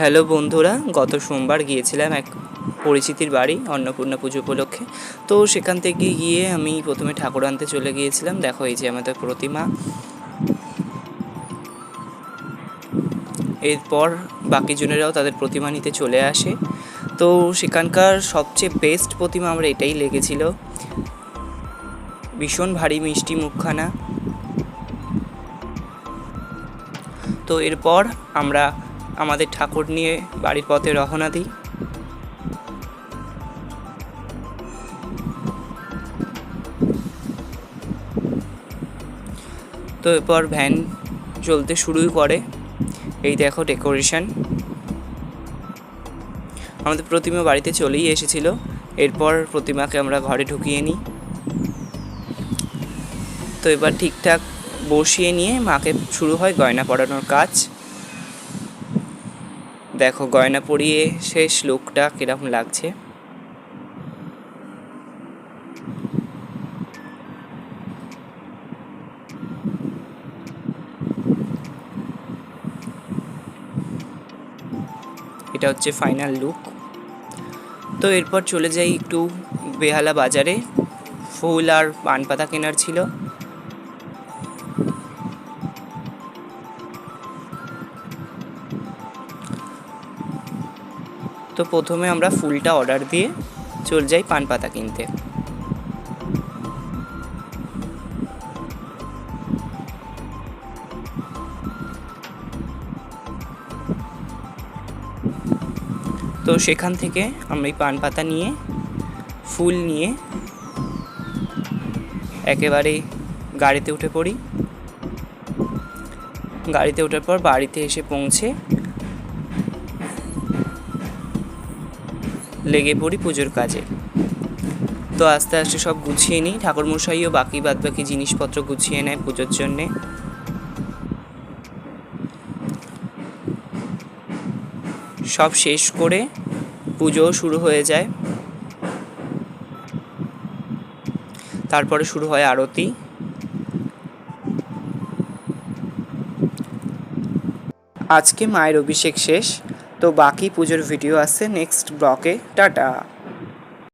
Hello বন্ধুরা, গত সোমবার গিয়েছিলাম এক পরিচিতির বাড়ি অন্নপূর্ণা পুজো উপলক্ষে। তো সেখান থেকে গিয়ে আমি প্রথমে ঠাকুর আনতে চলে গিয়েছিলাম। দেখো, এই যে আমাদের প্রতিমা। এরপর বাকি জনেরাও তাদের প্রতিমা নিতে চলে আসে। তো সেখানকার সবচেয়ে বেস্ট প্রতিমা আমার এটাই লেগেছিল। ভীষণ ভারী মিষ্টি মুখখানা। তো এরপর আমরা আমাদের ঠাকুর নিয়ে বাড়ির পথে রওনা দিই। তো এরপর ভ্যান চলতে শুরুই করে। এই দেখো ডেকোরেশন। আমাদের প্রতিমা বাড়িতে চলেই এসেছিল। এরপর প্রতিমাকে আমরা ঘরে ঢুকিয়ে নিই। তো এবার ঠিকঠাক বসিয়ে নিয়ে মাকে শুরু হয় গয়না পরানোর কাজ। দেখো গয়না পরিয়ে শেষ লুকটা কীরকম লাগছে। এটা হচ্ছে ফাইনাল লুক। তো এরপর চলে যাই একটু বেহালা বাজারে। ফুল আর পান পাতা কেনার ছিল। তো প্রথমে আমরা ফুলটা অর্ডার দিয়ে চলে যাই পান পাতা কিনতে। তো সেখান থেকে আমরা এই পান পাতা নিয়ে ফুল নিয়ে একেবারে গাড়িতে উঠে পড়ি। গাড়িতে ওঠার পর বাড়িতে এসে পৌঁছে লেগে পড়ি পুজোর কাজে। তো আস্তে আস্তে সব গুছিয়ে নিই। ঠাকুরমশাইও বাদবাকি জিনিসপত্র গুছিয়ে নেয় পুজোর জন্যে। সব শেষ করে পুজোও শুরু হয়ে যায়। তারপরে শুরু হয় আরতি। আজকে মায়ের অভিষেক শেষ। তো বাকি পুজোর ভিডিও আসছে নেক্সট ব্লগে। টাটা।